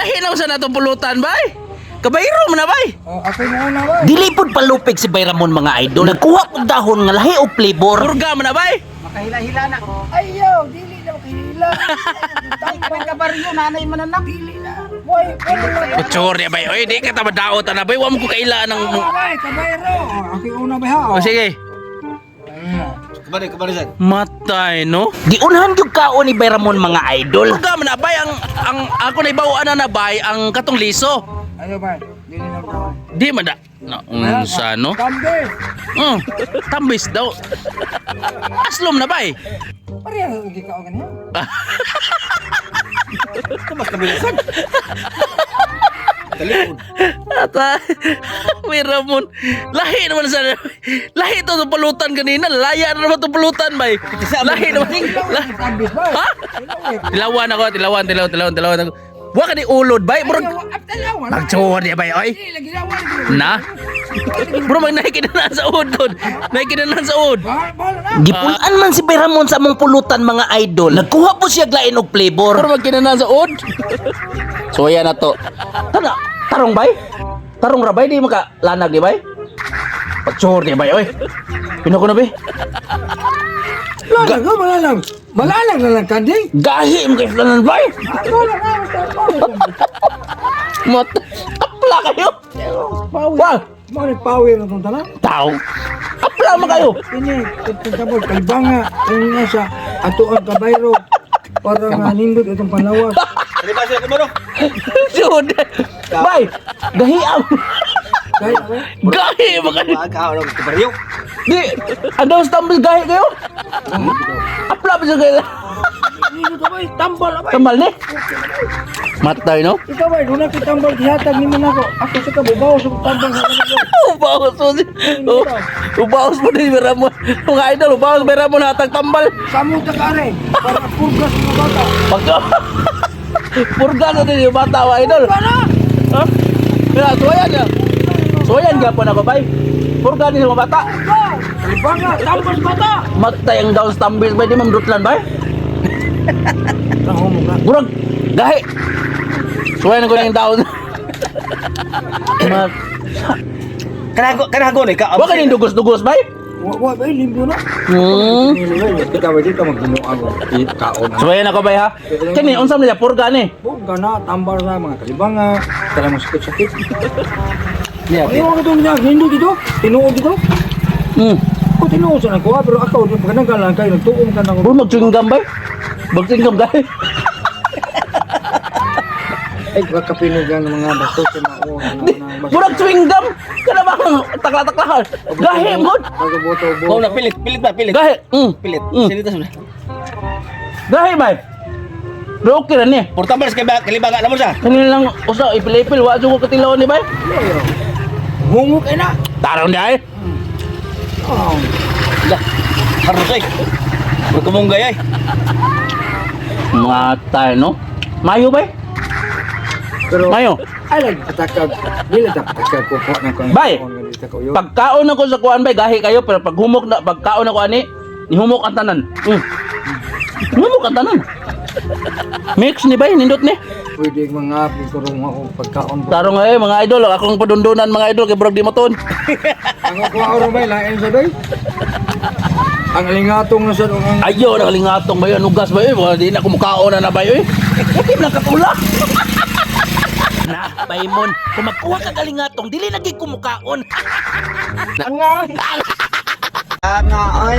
lahi na sa natong pulutan bay. Kabayro mo na bay. Oh, ako na na ba? Dili pud palupig si Bayramon mga idol. Nagkuha pug dahon nga lahi og flavor. Purga mo na bay. Makahila-hila na. Ayaw, dili na makahila. Tay ka ka baryo nanay mananak. Dili na. Boy, Kutsor niya bay. Oy, di ka ta madaot na bay. Wa mo ko kailaan ng Ay, kabayro. Ako una ba ha? O sige. Kabari sad. Matay no. Giunhan gyud kaon ni Bayramon mga idol. Purga mo na bay ang ako na ibawaan na bay ang katong liso. Ayaw ba? Dili na ba? Di man da. Na unsa no? Kambe. Tambis daw. Aslom na bay. Pareha ugi ka og ganyan. Mas kabilisan. Telepon. Ata, may Ramon. Lahi naman sa... Lahi ito itong pulutan kanina. Laya na naman itong pulutan, bay. Lahi naman. Kambis ba? Ha? Tilawan ako, tilawan ako. Buwa ka ni ulod, bay. Bro, magtsuhon niya, bay. Oy. Lagi na wala. Na? Bro, mag nakikinan sa ud doon. Nakikinan sa ud. Bala na. Gipulan man si Bayramon sa among pulutan mga idol. Nagkuha po siya glain og flavor. Bro, magkinan sa ud. So, ayan na to. Tara, tarong bay? Tarong ra bay di maka lanag di bay? Pagtsuhon niya, bay. Oy. Pino ko na, bay. Lalang ka, malalang. Malalang na lang kanding. Gahi mo kay flanan bay. Bala na. Mot. Apla kayo. Wah, Mau ni pawi na itong talang. tao. Apla mo kayo. Ini, itong kalibanga. Ang nga sa atuan kabayro. Para nga nindot itong panlawas. Dali ba sila kabaro? Sud. Bay, gahi am. Dahil ako. Gahi mo kayo. Ka ano kabaryo. Di, ano stumble gahi kayo? Apla ba siya kayo? Nindot ako eh. Tambal ako eh. Tamal ni. Matay, no? Ikaw ba, doon na kitambal dihatag ni man ako. Ako sa kabubaw sa tambal sa kanila. Ubawas mo si... Ubawas mo ni Ramon. Mga idol, ubawas mo Ramon hatag tambal. Kamu ta kare. Para purgas mga bata. Pag... Purga na din yung bata, mga idol. Para! Ha? Kaya, suwayan niya. Suwayan ka po na babay. Purga din yung mga bata. Kalibanga, tambal bata. Matay ang daw stumbles ba? Di mamrutlan ba? Taho mo ka. Burag! Gahi! Suwayan ko na yung daon. Kanago ni ka. Huwag ka yung dugos-dugos ba? Wa ba limpyo na. Kita ba dito magbuno ako. Kaon. Suwayan ako ba ha? Kani, unsam nila, purga ni. Purga na tambal sa mga kalibanga. Tara mo sakit-sakit. Yeah. Ayaw ako itong hindi dito. Tinuod dito. Ako tinuod sa nakuha. Pero ako, pagkanagalan kayo, nagtuong ka na ako. Bro, mag-chewing-gum ba? Mag-chewing-gum gahi. Ay, kapinugan ng mga bato sa mga Burag chewing-gum! Kana ba kang takla-taklahan? Gahi mo! Pagkaboto-boto. Oh, na pilit ba? Pilit. Gahi! Pilit. Sinita sa. Gahi ba? Bro, okay na ni. Portable sa kalibaga na mo sa. Kanina lang usa ipil-ipil, wa jud ko katilaw ni ba? Hungok na. Tarong di ay. Oh. Da. Harus ay. Berkemunggay ay. Matay no. Mayo ba? Pero Mayo. ay lang patakag. Dili ta patakag ko po ng kung Bay. Pagkaon ako sa kuan bay gahi kayo pero pag humok na pagkaon ako ani, nihumok ang tanan. Humok ang tanan. Mix ni bay nindot ni. Pwede mga piturong ako pagkaon po. Tarong ay mga idol, akong padundunan mga idol kay burag di moton. Ang ako oro bay lain sa bay. Ang lingatong na sa ang Ayo na lingatong ba yun, ugas ba yun? Di na kumukaon na ba yun? Hindi na katula. Na, Baymon, kung magkuha ka galingatong, dili lagi kumukaon. nga. Nga ay.